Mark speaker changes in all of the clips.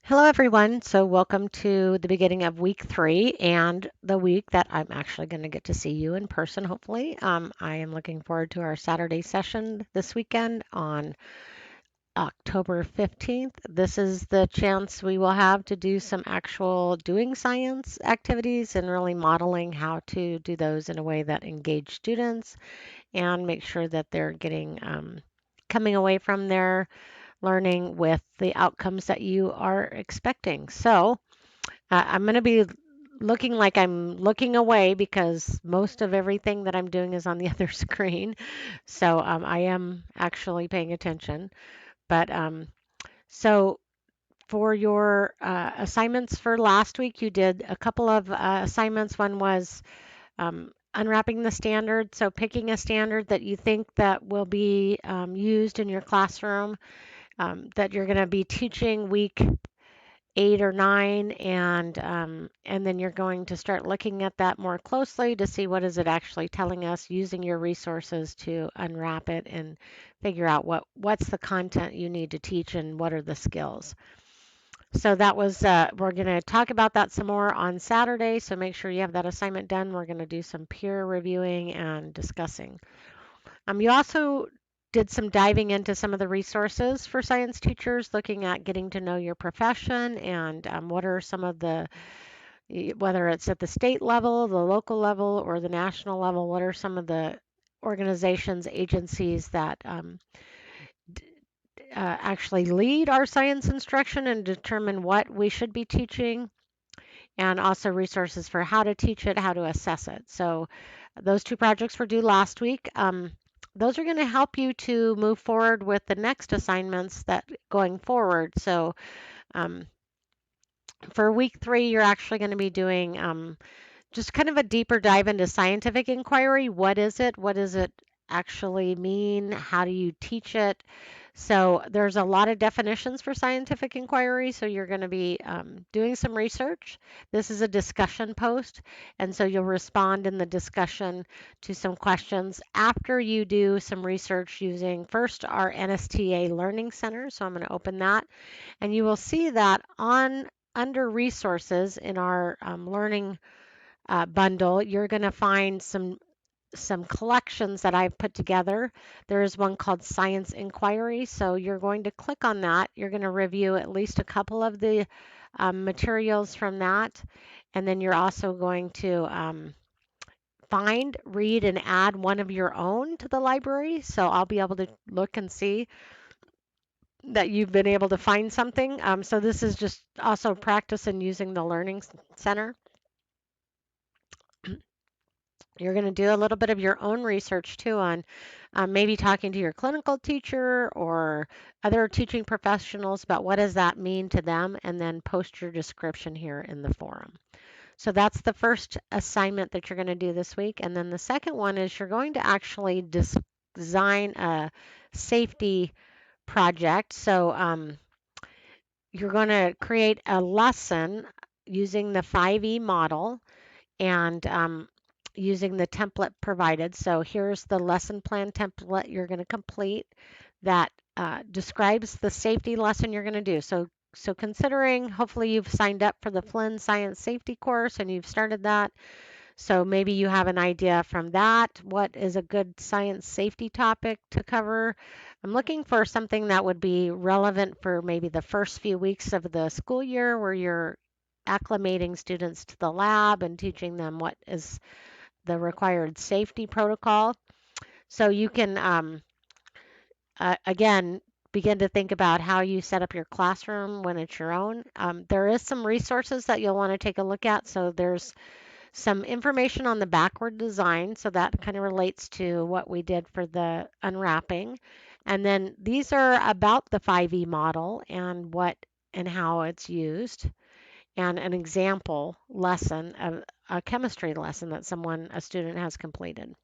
Speaker 1: Hello, everyone. So, welcome to the beginning of week 3 and the week that I'm actually going to get to see you in person, hopefully. I am looking forward to our Saturday session this weekend on October 15th. This is the chance we will have to do some actual doing science activities and really modeling how to do those in a way that engage students and make sure that they're getting coming away from their learning with the outcomes that you are expecting. So I'm going to be looking like I'm looking away because most of everything that I'm doing is on the other screen. So I am actually paying attention. But so for your assignments for last week, you did a couple of assignments. One was unwrapping the standard. So picking a standard that you think that will be used in your classroom that you're going to be teaching week 8 or 9, and then you're going to start looking at that more closely to see what is it actually telling us, using your resources to unwrap it and figure out what's the content you need to teach and what are the skills. So that was we're going to talk about that some more on Saturday. So make sure you have that assignment done. We're going to do some peer reviewing and discussing. You also did some diving into some of the resources for science teachers, looking at getting to know your profession and what are some of the, whether it's at the state level, the local level, or the national level, what are some of the organizations, agencies that actually lead our science instruction and determine what we should be teaching, and also resources for how to teach it, how to assess it. So those two projects were due last week. Those are going to help you to move forward with the next assignments that going forward. So um, for week 3, you're actually going to be doing just kind of a deeper dive into scientific inquiry. What is it? What does it actually mean? How do you teach it? So there's a lot of definitions for scientific inquiry. So you're going to be doing some research. This is a discussion post, and so you'll respond in the discussion to some questions after you do some research using first our NSTA Learning Center. So I'm going to open that, and you will see that on under resources in our learning bundle, you're going to find some collections that I've put together. There is one called Science Inquiry, so you're going to click on that. You're going to review at least a couple of the materials from that, and then you're also going to find, read, and add one of your own to the library. So I'll be able to look and see that you've been able to find something. So this is just also practice in using the Learning Center. You're going to do a little bit of your own research too on maybe talking to your clinical teacher or other teaching professionals about what does that mean to them, and then post your description here in the forum. So that's the first assignment that you're going to do this week. And then the second one is you're going to actually design a safety project. So you're going to create a lesson using the 5E model and using the template provided. So here's the lesson plan template you're going to complete that describes the safety lesson you're going to do. So considering hopefully you've signed up for the Flynn Science Safety course and you've started that. So maybe you have an idea from that. What is a good science safety topic to cover? I'm looking for something that would be relevant for maybe the first few weeks of the school year where you're acclimating students to the lab and teaching them what is the required safety protocol. So you can, again, begin to think about how you set up your classroom when it's your own. There is some resources that you'll want to take a look at. So there's some information on the backward design. So that kind of relates to what we did for the unwrapping. And then these are about the 5E model and what and how it's used, and an example lesson, a chemistry lesson that a student has completed.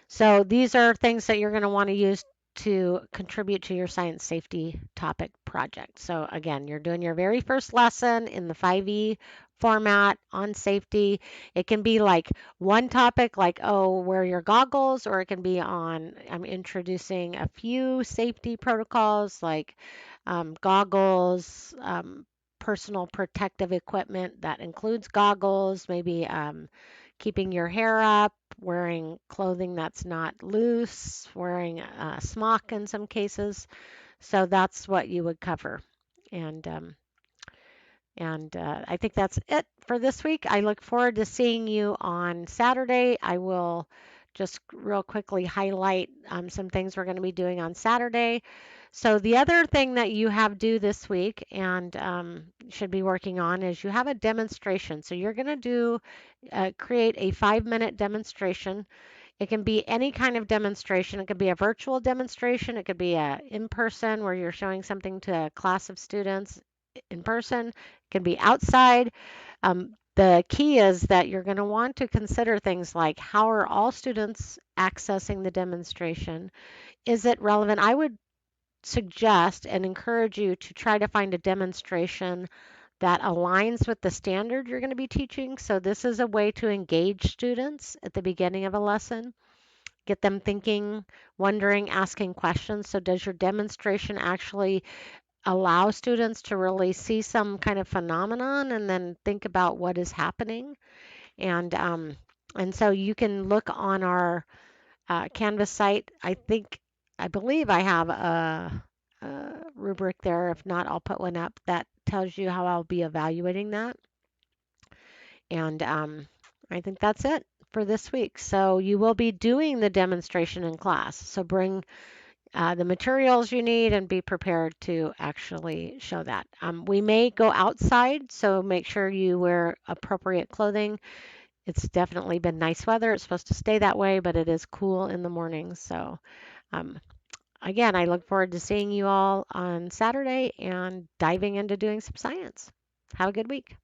Speaker 1: So these are things that you're going to want to use to contribute to your science safety topic project. So again, you're doing your very first lesson in the 5E format on safety. It can be like one topic, like, oh, wear your goggles, or it can be on, I'm introducing a few safety protocols like goggles, personal protective equipment that includes goggles, maybe keeping your hair up, wearing clothing that's not loose, wearing a smock in some cases. So that's what you would cover. And I think that's it for this week. I look forward to seeing you on Saturday. I will just real quickly highlight some things we're going to be doing on Saturday. So the other thing that you have due this week and should be working on is you have a demonstration. So you're going to create a 5-minute demonstration. It can be any kind of demonstration. It could be a virtual demonstration. It could be a in-person where you're showing something to a class of students in person. It can be outside. The key is that you're going to want to consider things like, how are all students accessing the demonstration? Is it relevant? I would suggest and encourage you to try to find a demonstration that aligns with the standard you're going to be teaching. So this is a way to engage students at the beginning of a lesson, get them thinking, wondering, asking questions. So does your demonstration actually allow students to really see some kind of phenomenon and then think about what is happening? And so you can look on our Canvas site. I believe I have a rubric there. If not, I'll put one up that tells you how I'll be evaluating that. And I think that's it for this week. So you will be doing the demonstration in class. So bring the materials you need and be prepared to actually show that. We may go outside, so make sure you wear appropriate clothing. It's definitely been nice weather. It's supposed to stay that way, but it is cool in the mornings. So um, again, I look forward to seeing you all on Saturday and diving into doing some science. Have a good week.